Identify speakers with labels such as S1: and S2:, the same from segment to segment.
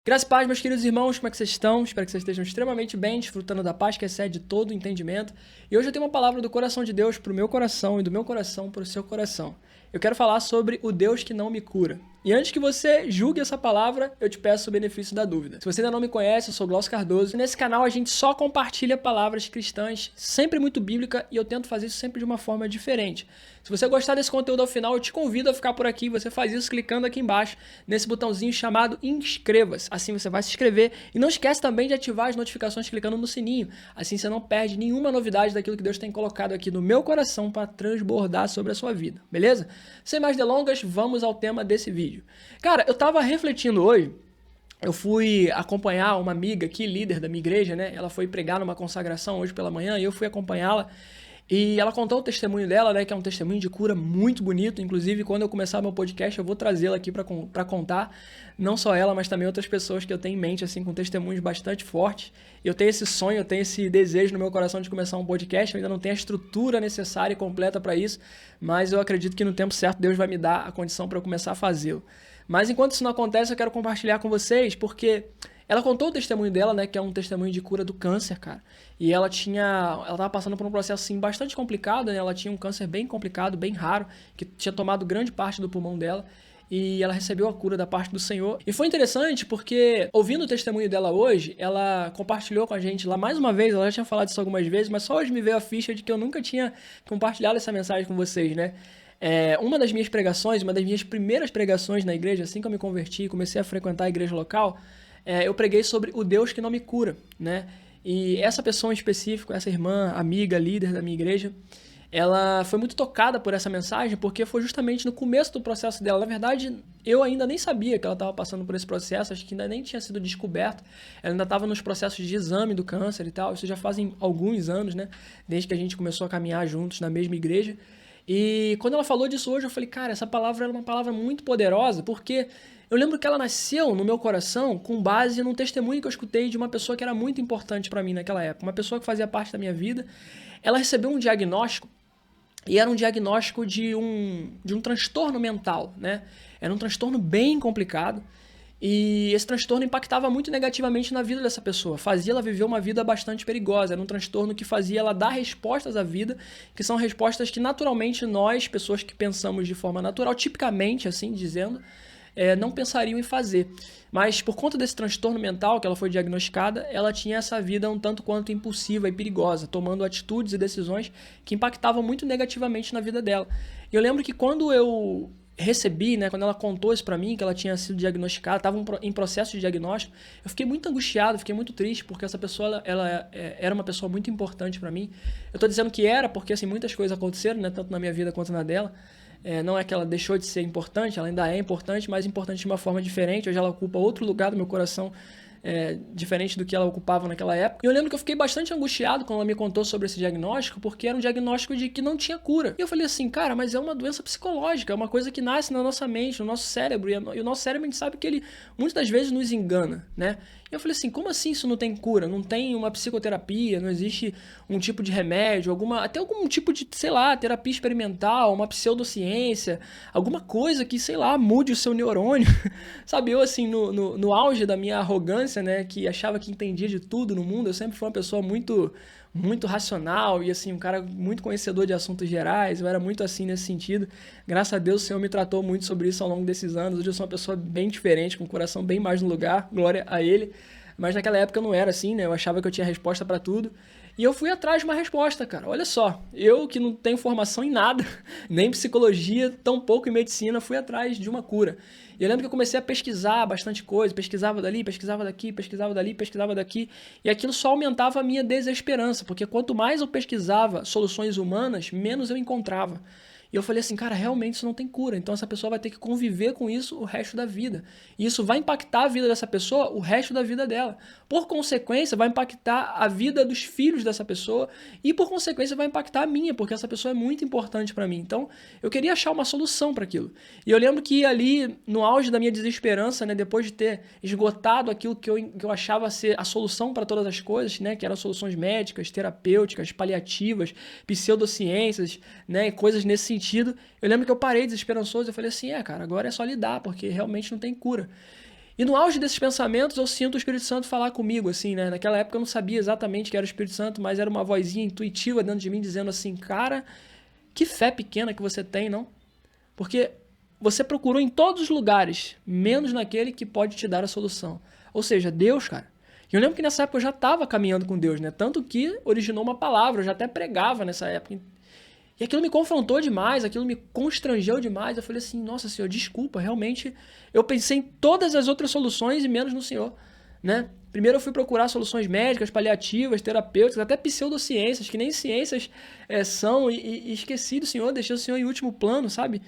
S1: Graças a paz, meus queridos irmãos, como é que vocês estão? Espero que vocês estejam extremamente bem, desfrutando da paz que excede todo o entendimento. E hoje eu tenho uma palavra do coração de Deus para o meu coração e do meu coração para o seu coração. Eu quero falar sobre o Deus que não me cura. E antes que você julgue essa palavra, eu te peço o benefício da dúvida. Se você ainda não me conhece, eu sou Glaucio Cardoso. Nesse canal a gente só compartilha palavras cristãs, sempre muito bíblica, e eu tento fazer isso sempre de uma forma diferente. Se você gostar desse conteúdo ao final, eu te convido a ficar por aqui. Você faz isso clicando aqui embaixo, nesse botãozinho chamado inscreva-se. Assim você vai se inscrever. E não esquece também de ativar as notificações clicando no sininho. Assim você não perde nenhuma novidade daquilo que Deus tem colocado aqui no meu coração para transbordar sobre a sua vida. Beleza? Sem mais delongas, vamos ao tema desse vídeo. Cara, eu tava refletindo hoje. Eu fui acompanhar uma amiga aqui, líder da minha igreja, né? Ela foi pregar numa consagração hoje pela manhã e eu fui acompanhá-la. E ela contou o testemunho dela, né? Que é um testemunho de cura muito bonito. Inclusive, quando eu começar meu podcast, eu vou trazê-la aqui pra contar. Não só ela, mas também outras pessoas que eu tenho em mente, assim, com testemunhos bastante fortes. Eu tenho esse sonho, eu tenho esse desejo no meu coração de começar um podcast. Eu ainda não tenho a estrutura necessária e completa para isso, mas eu acredito que no tempo certo Deus vai me dar a condição para eu começar a fazê-lo. Mas enquanto isso não acontece, eu quero compartilhar com vocês, porque ela contou o testemunho dela, né, que é um testemunho de cura do câncer, cara. E ela tava passando por um processo assim bastante complicado, né? Ela tinha um câncer bem complicado, bem raro, que tinha tomado grande parte do pulmão dela. E ela recebeu a cura da parte do Senhor. E foi interessante porque, ouvindo o testemunho dela hoje, ela compartilhou com a gente lá mais uma vez, ela já tinha falado isso algumas vezes, mas só hoje me veio a ficha de que eu nunca tinha compartilhado essa mensagem com vocês, né? Uma das minhas pregações, uma das minhas primeiras pregações na igreja, assim que eu me converti e comecei a frequentar a igreja local, eu preguei sobre o Deus que não me cura, né? E essa pessoa em específico, essa irmã, amiga, líder da minha igreja, ela foi muito tocada por essa mensagem porque foi justamente no começo do processo dela. Na verdade, eu ainda nem sabia que ela estava passando por esse processo, acho que ainda nem tinha sido descoberto. Ela ainda estava nos processos de exame do câncer e tal. Isso já fazem alguns anos, né? Desde que a gente começou a caminhar juntos na mesma igreja. E quando ela falou disso hoje, eu falei, cara, essa palavra é uma palavra muito poderosa, porque eu lembro que ela nasceu no meu coração com base num testemunho que eu escutei de uma pessoa que era muito importante para mim naquela época, uma pessoa que fazia parte da minha vida. Ela recebeu um diagnóstico e era um diagnóstico de um transtorno mental, né? Era um transtorno bem complicado e esse transtorno impactava muito negativamente na vida dessa pessoa, fazia ela viver uma vida bastante perigosa, era um transtorno que fazia ela dar respostas à vida, que são respostas que naturalmente nós, pessoas que pensamos de forma natural, tipicamente assim dizendo, não pensariam em fazer. Mas por conta desse transtorno mental que ela foi diagnosticada, ela tinha essa vida um tanto quanto impulsiva e perigosa, tomando atitudes e decisões que impactavam muito negativamente na vida dela. E eu lembro que quando eu recebi, né, quando ela contou isso pra mim, que ela tinha sido diagnosticada, estava em processo de diagnóstico, eu fiquei muito angustiado, fiquei muito triste, porque essa pessoa, ela era uma pessoa muito importante pra mim. Eu tô dizendo que era, porque assim, muitas coisas aconteceram, né, tanto na minha vida quanto na dela. Não é que ela deixou de ser importante, ela ainda é importante, mas importante de uma forma diferente. Hoje ela ocupa outro lugar do meu coração, diferente do que ela ocupava naquela época. E eu lembro que eu fiquei bastante angustiado quando ela me contou sobre esse diagnóstico, porque era um diagnóstico de que não tinha cura. E eu falei assim, cara, mas é uma doença psicológica, é uma coisa que nasce na nossa mente, no nosso cérebro, e o nosso cérebro, a gente sabe que ele muitas das vezes nos engana, né? E eu falei assim, como assim isso não tem cura? Não tem uma psicoterapia, não existe um tipo de remédio, até algum tipo de, sei lá, terapia experimental, uma pseudociência, alguma coisa que, sei lá, mude o seu neurônio. Sabe, eu assim, no auge da minha arrogância, né, que achava que entendia de tudo no mundo, eu sempre fui uma pessoa muito racional e assim, um cara muito conhecedor de assuntos gerais, eu era muito assim nesse sentido. Graças a Deus o Senhor me tratou muito sobre isso ao longo desses anos. Hoje eu sou uma pessoa bem diferente, com o coração bem mais no lugar, glória a Ele. Mas naquela época eu não era assim, né? Eu achava que eu tinha resposta pra tudo. E eu fui atrás de uma resposta, cara. Olha só, eu que não tenho formação em nada, nem em psicologia, tampouco em medicina, fui atrás de uma cura. E eu lembro que eu comecei a pesquisar bastante coisa, pesquisava dali, pesquisava daqui, pesquisava dali, pesquisava daqui, e aquilo só aumentava a minha desesperança, porque quanto mais eu pesquisava soluções humanas, menos eu encontrava. E eu falei assim, cara, realmente isso não tem cura. Então essa pessoa vai ter que conviver com isso o resto da vida. E isso vai impactar a vida dessa pessoa o resto da vida dela. Por consequência, vai impactar a vida dos filhos dessa pessoa e por consequência vai impactar a minha, porque essa pessoa é muito importante para mim. Então, eu queria achar uma solução para aquilo. E eu lembro que ali, no auge da minha desesperança, né, depois de ter esgotado aquilo que eu achava ser a solução para todas as coisas, né, que eram soluções médicas, terapêuticas, paliativas, pseudociências, né, coisas nesse sentido, eu lembro que eu parei desesperançoso e falei assim, cara, agora é só lidar, porque realmente não tem cura. E no auge desses pensamentos, eu sinto o Espírito Santo falar comigo, assim, né? Naquela época eu não sabia exatamente que era o Espírito Santo, mas era uma vozinha intuitiva dentro de mim dizendo assim, cara, que fé pequena que você tem, não? Porque você procurou em todos os lugares, menos naquele que pode te dar a solução. Ou seja, Deus, cara. E eu lembro que nessa época eu já estava caminhando com Deus, né? Tanto que originou uma palavra, eu já até pregava nessa época. E aquilo me confrontou demais, aquilo me constrangeu demais. Eu falei assim, nossa Senhor, desculpa, realmente eu pensei em todas as outras soluções e menos no Senhor, né? Primeiro eu fui procurar soluções médicas, paliativas, terapêuticas, até pseudociências, que nem ciências são, e esqueci do Senhor, deixei o Senhor em último plano, sabe?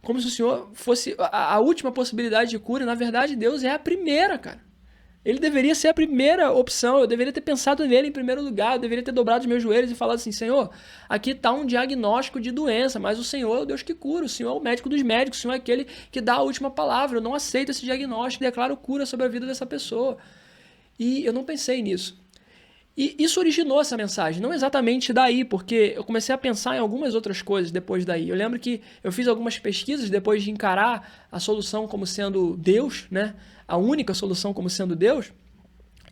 S1: Como se o Senhor fosse a última possibilidade de cura. Na verdade, Deus é a primeira, cara. Ele deveria ser a primeira opção, eu deveria ter pensado nele em primeiro lugar, eu deveria ter dobrado os meus joelhos e falado assim, Senhor, aqui está um diagnóstico de doença, mas o Senhor é o Deus que cura, o Senhor é o médico dos médicos, o Senhor é aquele que dá a última palavra, eu não aceito esse diagnóstico e declaro cura sobre a vida dessa pessoa. E eu não pensei nisso. E isso originou essa mensagem, não exatamente daí, porque eu comecei a pensar em algumas outras coisas depois daí. Eu lembro que eu fiz algumas pesquisas depois de encarar a solução como sendo Deus, né? A única solução como sendo Deus.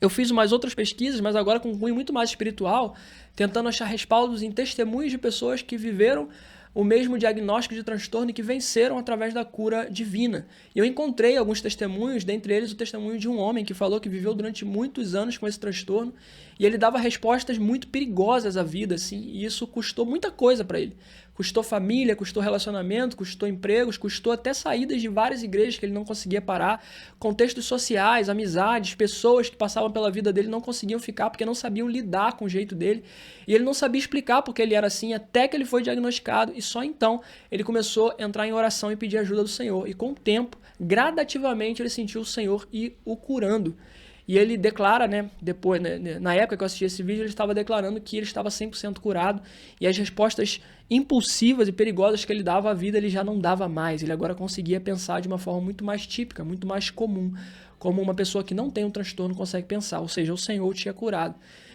S1: Eu fiz umas outras pesquisas, mas agora com um cunho muito mais espiritual, tentando achar respaldos em testemunhos de pessoas que viveram o mesmo diagnóstico de transtorno e que venceram através da cura divina. E eu encontrei alguns testemunhos, dentre eles o testemunho de um homem que falou que viveu durante muitos anos com esse transtorno e ele dava respostas muito perigosas à vida, assim, e isso custou muita coisa para ele. Custou família, custou relacionamento, custou empregos, custou até saídas de várias igrejas que ele não conseguia parar, contextos sociais, amizades, pessoas que passavam pela vida dele não conseguiam ficar porque não sabiam lidar com o jeito dele. E ele não sabia explicar porque ele era assim até que ele foi diagnosticado e só então ele começou a entrar em oração e pedir ajuda do Senhor. E com o tempo, gradativamente, ele sentiu o Senhor ir o curando. E ele declara, né, depois, né, na época que eu assisti esse vídeo, ele estava declarando que ele estava 100% curado e as respostas impulsivas e perigosas que ele dava à vida, ele já não dava mais. Ele agora conseguia pensar de uma forma muito mais típica, muito mais comum, como uma pessoa que não tem um transtorno consegue pensar, ou seja, o Senhor o tinha curado.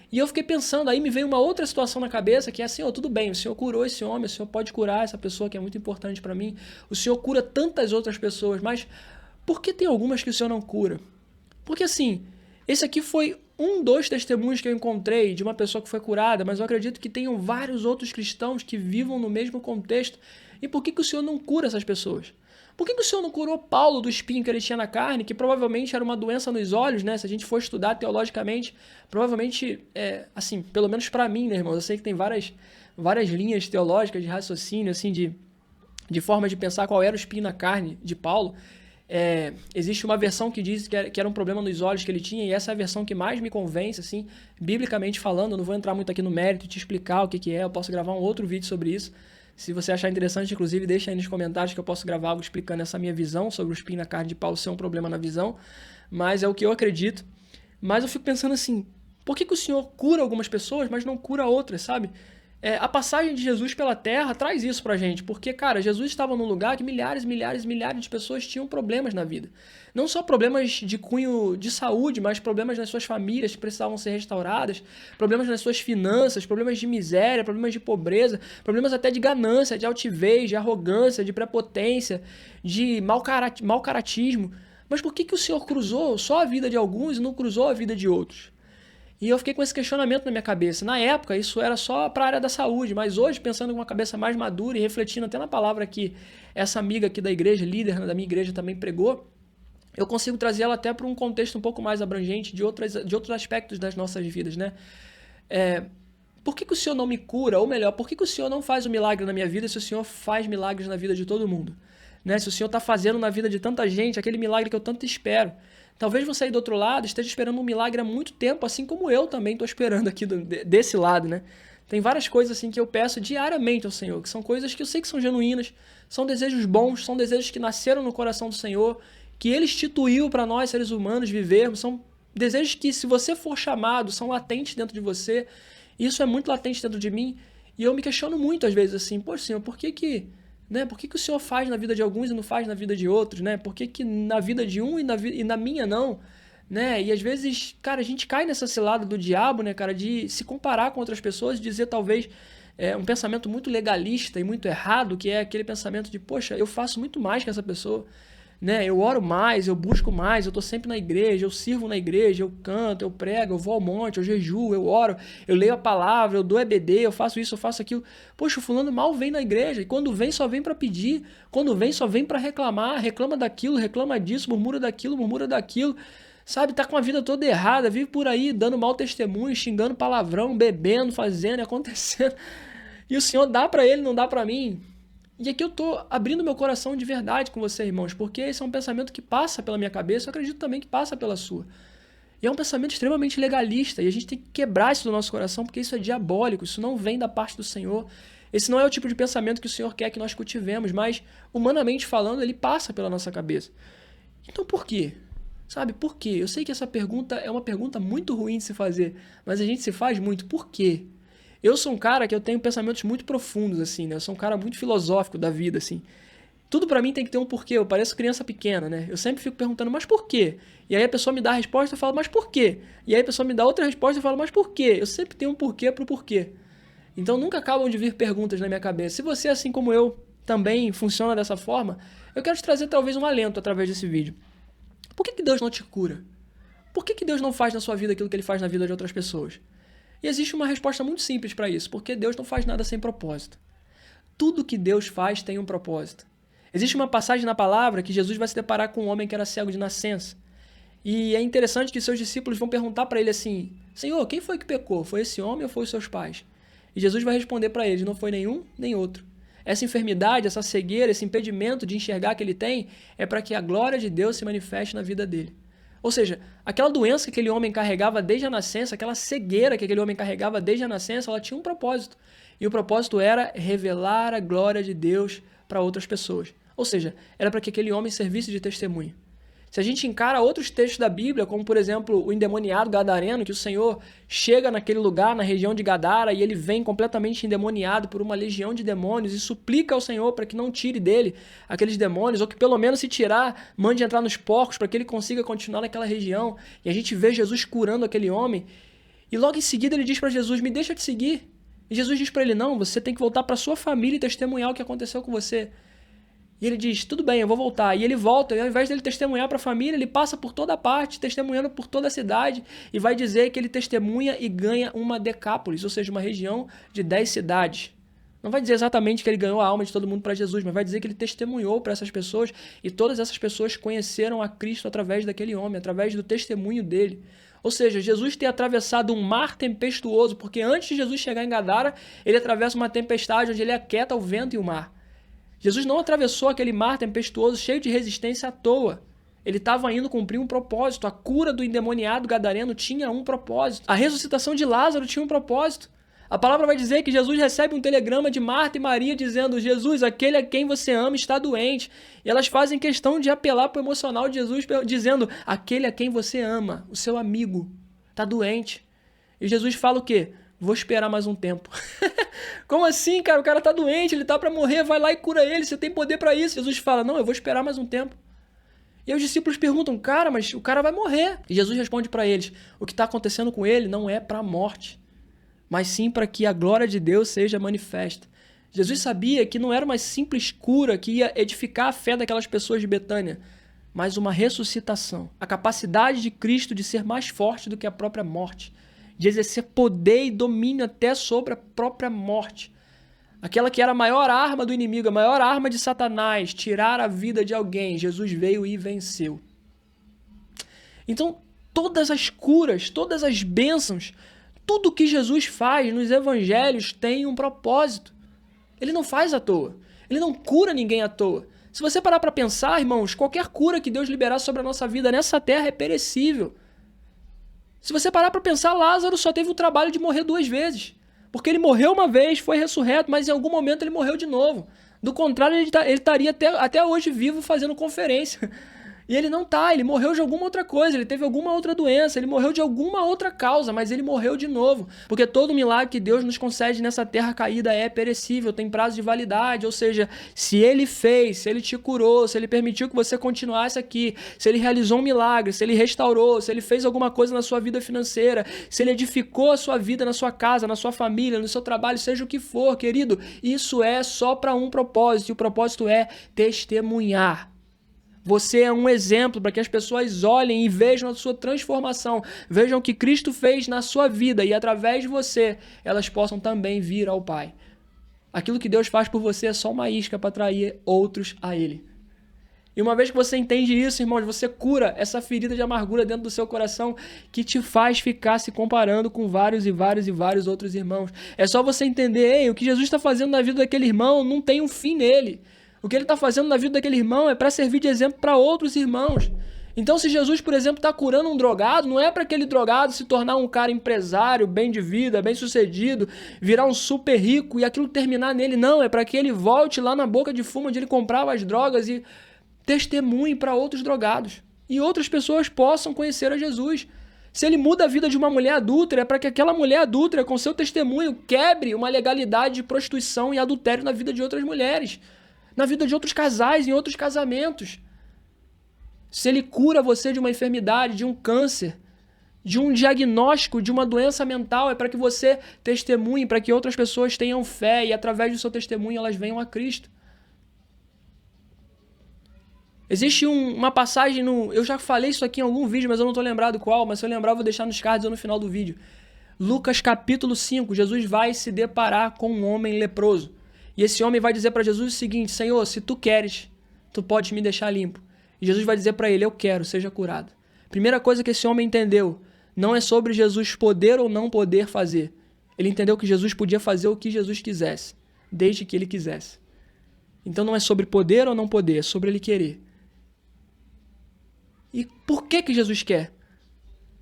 S1: E eu fiquei pensando, aí me veio uma outra situação na cabeça, que é assim, tudo bem, o Senhor curou esse homem, o Senhor pode curar essa pessoa que é muito importante para mim, o Senhor cura tantas outras pessoas, mas por que tem algumas que o Senhor não cura? Porque assim, esse aqui foi dos testemunhos que eu encontrei de uma pessoa que foi curada, mas eu acredito que tenham vários outros cristãos que vivam no mesmo contexto. E por que o Senhor não cura essas pessoas? Por que o Senhor não curou Paulo do espinho que ele tinha na carne, que provavelmente era uma doença nos olhos, né? Se a gente for estudar teologicamente, provavelmente, assim, pelo menos para mim, né, irmãos? Eu sei que tem várias linhas teológicas de raciocínio, assim, de forma de pensar qual era o espinho na carne de Paulo. Existe uma versão que diz que era um problema nos olhos que ele tinha, e essa é a versão que mais me convence, assim, biblicamente falando. Eu não vou entrar muito aqui no mérito e te explicar o que é, eu posso gravar um outro vídeo sobre isso. Se você achar interessante, inclusive, deixa aí nos comentários que eu posso gravar algo explicando essa minha visão sobre o espinho na carne de Paulo ser um problema na visão, mas é o que eu acredito. Mas eu fico pensando assim, por que o Senhor cura algumas pessoas, mas não cura outras, sabe? A passagem de Jesus pela Terra traz isso pra gente, porque, cara, Jesus estava num lugar que milhares de pessoas tinham problemas na vida. Não só problemas de cunho de saúde, mas problemas nas suas famílias que precisavam ser restauradas, problemas nas suas finanças, problemas de miséria, problemas de pobreza, problemas até de ganância, de altivez, de arrogância, de prepotência, de mau caratismo. Mas por que o Senhor cruzou só a vida de alguns e não cruzou a vida de outros? E eu fiquei com esse questionamento na minha cabeça. Na época, isso era só para a área da saúde, mas hoje, pensando com uma cabeça mais madura e refletindo até na palavra que essa amiga aqui da igreja, líder da minha igreja, também pregou, eu consigo trazer ela até para um contexto um pouco mais abrangente de outros aspectos das nossas vidas, né? Por que o Senhor não me cura? Ou melhor, por que o Senhor não faz um milagre na minha vida se o Senhor faz milagres na vida de todo mundo? Né? Se o Senhor está fazendo na vida de tanta gente aquele milagre que eu tanto espero. Talvez você aí do outro lado esteja esperando um milagre há muito tempo, assim como eu também estou esperando aqui desse lado, né? Tem várias coisas assim que eu peço diariamente ao Senhor, que são coisas que eu sei que são genuínas, são desejos bons, são desejos que nasceram no coração do Senhor, que Ele instituiu para nós, seres humanos, vivermos, são desejos que, se você for chamado, são latentes dentro de você, e isso é muito latente dentro de mim, e eu me questiono muito às vezes assim, pô, Senhor, por que o Senhor faz na vida de alguns e não faz na vida de outros, né? Por que na vida de um e na minha não, né? E às vezes, cara, a gente cai nessa cilada do diabo, né, cara, de se comparar com outras pessoas, dizer talvez um pensamento muito legalista e muito errado, que é aquele pensamento de, poxa, eu faço muito mais que essa pessoa, né? Eu oro mais, eu busco mais, eu tô sempre na igreja, eu sirvo na igreja, eu canto, eu prego, eu vou ao monte, eu jejuo, eu oro, eu leio a palavra, eu dou EBD, eu faço isso, eu faço aquilo. Poxa, o fulano mal vem na igreja, e quando vem só vem para pedir, quando vem só vem para reclamar, reclama daquilo, reclama disso, murmura daquilo, sabe? Tá com a vida toda errada, vive por aí dando mau testemunho, xingando palavrão, bebendo, fazendo, acontecendo. E o Senhor dá para ele, não dá para mim. E aqui eu tô abrindo meu coração de verdade com você, irmãos, porque esse é um pensamento que passa pela minha cabeça, eu acredito também que passa pela sua. E é um pensamento extremamente legalista, e a gente tem que quebrar isso do nosso coração, porque isso é diabólico, isso não vem da parte do Senhor. Esse não é o tipo de pensamento que o Senhor quer que nós cultivemos, mas, humanamente falando, ele passa pela nossa cabeça. Então por quê? Sabe, por quê? Eu sei que essa pergunta é uma pergunta muito ruim de se fazer, mas a gente se faz muito. Por quê? Eu sou um cara que eu tenho pensamentos muito profundos, assim, né? Eu sou um cara muito filosófico da vida, assim. Tudo pra mim tem que ter um porquê. Eu pareço criança pequena, né? Eu sempre fico perguntando, mas por quê? E aí a pessoa me dá a resposta e fala, mas por quê? E aí a pessoa me dá outra resposta e fala, mas por quê? Eu sempre tenho um porquê pro porquê. Então nunca acabam de vir perguntas na minha cabeça. Se você, assim como eu, também funciona dessa forma, eu quero te trazer talvez um alento através desse vídeo. Por que Deus não te cura? Por que Deus não faz na sua vida aquilo que Ele faz na vida de outras pessoas? E existe uma resposta muito simples para isso, porque Deus não faz nada sem propósito. Tudo que Deus faz tem um propósito. Existe uma passagem na palavra que Jesus vai se deparar com um homem que era cego de nascença. E é interessante que seus discípulos vão perguntar para ele assim, Senhor, quem foi que pecou? Foi esse homem ou foi os seus pais? E Jesus vai responder para eles, não foi nenhum nem outro. Essa enfermidade, essa cegueira, esse impedimento de enxergar que ele tem é para que a glória de Deus se manifeste na vida dele. Ou seja, aquela doença que aquele homem carregava desde a nascença, aquela cegueira que aquele homem carregava desde a nascença, ela tinha um propósito. E o propósito era revelar a glória de Deus para outras pessoas. Ou seja, era para que aquele homem servisse de testemunho. Se a gente encara outros textos da Bíblia, como por exemplo o endemoniado gadareno, que o Senhor chega naquele lugar, na região de Gadara, e ele vem completamente endemoniado por uma legião de demônios e suplica ao Senhor para que não tire dele aqueles demônios, ou que pelo menos se tirar, mande entrar nos porcos para que ele consiga continuar naquela região. E a gente vê Jesus curando aquele homem, e logo em seguida ele diz para Jesus, me deixa te seguir. E Jesus diz para ele, não, você tem que voltar para sua família e testemunhar o que aconteceu com você. E ele diz, tudo bem, eu vou voltar. E ele volta, e ao invés dele testemunhar para a família, ele passa por toda a parte, testemunhando por toda a cidade, e vai dizer que ele testemunha e ganha uma decápolis, ou seja, uma região de 10 cidades. Não vai dizer exatamente que ele ganhou a alma de todo mundo para Jesus, mas vai dizer que ele testemunhou para essas pessoas, e todas essas pessoas conheceram a Cristo através daquele homem, através do testemunho dele. Ou seja, Jesus ter atravessado um mar tempestuoso, porque antes de Jesus chegar em Gadara, ele atravessa uma tempestade onde ele aquieta o vento e o mar. Jesus não atravessou aquele mar tempestuoso cheio de resistência à toa. Ele estava indo cumprir um propósito. A cura do endemoniado gadareno tinha um propósito. A ressuscitação de Lázaro tinha um propósito. A palavra vai dizer que Jesus recebe um telegrama de Marta e Maria dizendo, Jesus, aquele a quem você ama está doente. E elas fazem questão de apelar para o emocional de Jesus dizendo, aquele a quem você ama, o seu amigo, está doente. E Jesus fala o quê? Vou esperar mais um tempo. Como assim, cara? O cara tá doente, ele tá para morrer, vai lá e cura ele, você tem poder para isso. Jesus fala, não, eu vou esperar mais um tempo. E aí os discípulos perguntam, cara, mas o cara vai morrer. E Jesus responde para eles, o que está acontecendo com ele não é para a morte, mas sim para que a glória de Deus seja manifesta. Jesus sabia que não era uma simples cura que ia edificar a fé daquelas pessoas de Betânia, mas uma ressuscitação. A capacidade de Cristo de ser mais forte do que a própria morte, de exercer poder e domínio até sobre a própria morte. Aquela que era a maior arma do inimigo, a maior arma de Satanás, tirar a vida de alguém, Jesus veio e venceu. Então, todas as curas, todas as bênçãos, tudo que Jesus faz nos evangelhos tem um propósito. Ele não faz à toa. Ele não cura ninguém à toa. Se você parar para pensar, irmãos, qualquer cura que Deus liberar sobre a nossa vida nessa terra é perecível. Se você parar para pensar, Lázaro só teve o trabalho de morrer 2 vezes. Porque ele morreu uma vez, foi ressurreto, mas em algum momento ele morreu de novo. Do contrário, ele estaria até hoje vivo fazendo conferência. E ele não tá, ele morreu de alguma outra coisa, ele teve alguma outra doença, ele morreu de alguma outra causa, mas ele morreu de novo. Porque todo milagre que Deus nos concede nessa terra caída é perecível, tem prazo de validade, ou seja, se ele fez, se ele te curou, se ele permitiu que você continuasse aqui, se ele realizou um milagre, se ele restaurou, se ele fez alguma coisa na sua vida financeira, se ele edificou a sua vida na sua casa, na sua família, no seu trabalho, seja o que for, querido, isso é só para um propósito, e o propósito é testemunhar. Você é um exemplo para que as pessoas olhem e vejam a sua transformação, vejam o que Cristo fez na sua vida e através de você, elas possam também vir ao Pai. Aquilo que Deus faz por você é só uma isca para atrair outros a Ele. E uma vez que você entende isso, irmãos, você cura essa ferida de amargura dentro do seu coração que te faz ficar se comparando com vários e vários e vários outros irmãos. É só você entender, ei, o que Jesus está fazendo na vida daquele irmão não tem um fim nele. O que ele está fazendo na vida daquele irmão é para servir de exemplo para outros irmãos. Então, se Jesus, por exemplo, está curando um drogado, não é para aquele drogado se tornar um cara empresário, bem de vida, bem sucedido, virar um super rico e aquilo terminar nele. Não, é para que ele volte lá na boca de fumo onde ele comprava as drogas e testemunhe para outros drogados. E outras pessoas possam conhecer a Jesus. Se ele muda a vida de uma mulher adúltera, é para que aquela mulher adúltera, com seu testemunho, quebre uma legalidade de prostituição e adultério na vida de outras mulheres, na vida de outros casais, em outros casamentos. Se ele cura você de uma enfermidade, de um câncer, de um diagnóstico de uma doença mental, é para que você testemunhe, para que outras pessoas tenham fé e através do seu testemunho elas venham a Cristo. Existe uma passagem eu já falei isso aqui em algum vídeo, mas eu não estou lembrado qual, mas se eu lembrar eu vou deixar nos cards ou no final do vídeo. Lucas capítulo 5, Jesus vai se deparar com um homem leproso. E esse homem vai dizer para Jesus o seguinte: Senhor, se tu queres, tu podes me deixar limpo. E Jesus vai dizer para ele: eu quero, seja curado. Primeira coisa que esse homem entendeu, não é sobre Jesus poder ou não poder fazer. Ele entendeu que Jesus podia fazer o que Jesus quisesse, desde que ele quisesse. Então não é sobre poder ou não poder, é sobre ele querer. E por que Jesus quer?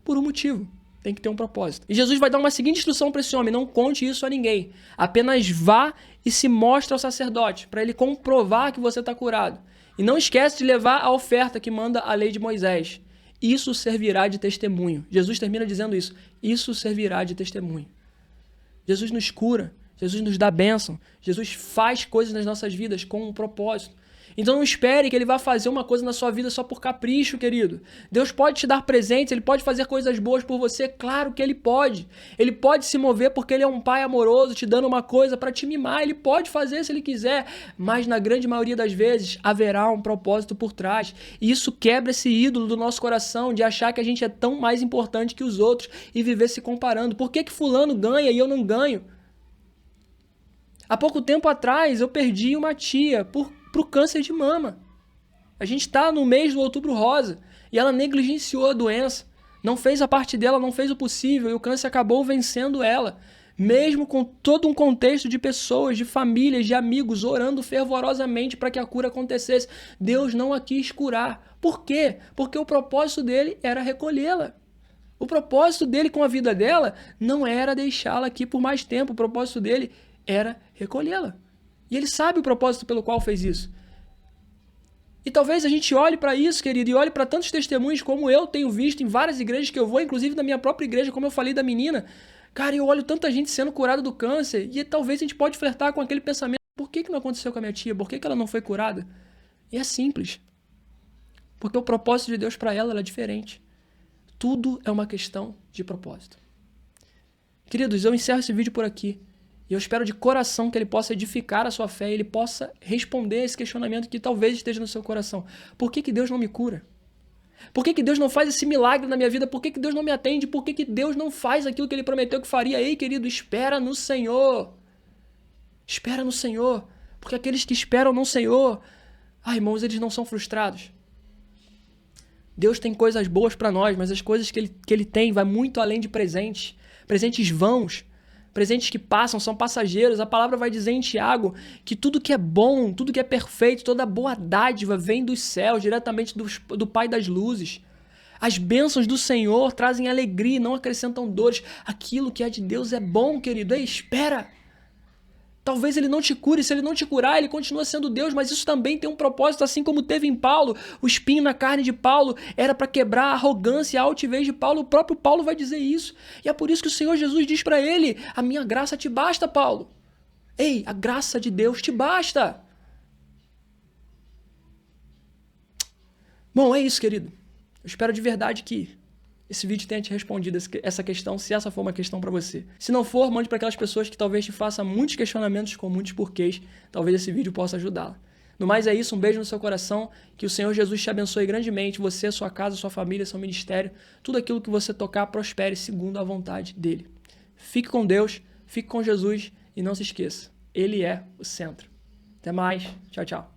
S1: Por um motivo. Tem que ter um propósito. E Jesus vai dar uma seguinte instrução para esse homem: não conte isso a ninguém. Apenas vá e se mostre ao sacerdote, para ele comprovar que você está curado. E não esquece de levar a oferta que manda a lei de Moisés. Isso servirá de testemunho. Jesus termina dizendo isso. Isso servirá de testemunho. Jesus nos cura. Jesus nos dá bênção. Jesus faz coisas nas nossas vidas com um propósito. Então não espere que ele vá fazer uma coisa na sua vida só por capricho, querido. Deus pode te dar presentes, ele pode fazer coisas boas por você, claro que ele pode. Ele pode se mover porque ele é um pai amoroso, te dando uma coisa para te mimar, ele pode fazer se ele quiser, mas na grande maioria das vezes haverá um propósito por trás. E isso quebra esse ídolo do nosso coração de achar que a gente é tão mais importante que os outros e viver se comparando. Por que fulano ganha e eu não ganho? Há pouco tempo atrás eu perdi uma tia pro câncer de mama. A gente está no mês do Outubro Rosa e ela negligenciou a doença, não fez a parte dela, não fez o possível e o câncer acabou vencendo ela, mesmo com todo um contexto de pessoas, de famílias, de amigos orando fervorosamente para que a cura acontecesse. Deus não a quis curar. Por quê? Porque o propósito dele era recolhê-la. O propósito dele com a vida dela não era deixá-la aqui por mais tempo, o propósito dele era recolhê-la. E ele sabe o propósito pelo qual fez isso. E talvez a gente olhe para isso, querido, e olhe para tantos testemunhos como eu tenho visto em várias igrejas que eu vou, inclusive na minha própria igreja, como eu falei da menina. Cara, eu olho tanta gente sendo curada do câncer e talvez a gente pode flertar com aquele pensamento: por que não aconteceu com a minha tia? Por que ela não foi curada? E é simples. Porque o propósito de Deus para ela é diferente. Tudo é uma questão de propósito. Queridos, eu encerro esse vídeo por aqui. E eu espero de coração que ele possa edificar a sua fé e ele possa responder a esse questionamento que talvez esteja no seu coração. Por que Deus não me cura? Por que Deus não faz esse milagre na minha vida? Por que Deus não me atende? Por que Deus não faz aquilo que ele prometeu que faria? Ei, querido, espera no Senhor. Espera no Senhor. Porque aqueles que esperam no Senhor, irmãos, eles não são frustrados. Deus tem coisas boas para nós, mas as coisas que ele tem vai muito além de presentes. Presentes vãos. Presentes que passam, são passageiros. A palavra vai dizer em Tiago que tudo que é bom, tudo que é perfeito, toda boa dádiva vem dos céus, diretamente do Pai das luzes. As bênçãos do Senhor trazem alegria e não acrescentam dores. Aquilo que é de Deus é bom, querido. Ei, espera! Talvez ele não te cure, se ele não te curar, ele continua sendo Deus, mas isso também tem um propósito, assim como teve em Paulo. O espinho na carne de Paulo era para quebrar a arrogância, a altivez de Paulo. O próprio Paulo vai dizer isso. E é por isso que o Senhor Jesus diz para ele: a minha graça te basta, Paulo. Ei, a graça de Deus te basta. Bom, é isso, querido. Eu espero de verdade que esse vídeo tenha te respondido essa questão, se essa for uma questão para você. Se não for, mande para aquelas pessoas que talvez te façam muitos questionamentos com muitos porquês. Talvez esse vídeo possa ajudá-la. No mais é isso, um beijo no seu coração, que o Senhor Jesus te abençoe grandemente, você, sua casa, sua família, seu ministério, tudo aquilo que você tocar prospere segundo a vontade dele. Fique com Deus, fique com Jesus e não se esqueça, ele é o centro. Até mais, tchau, tchau.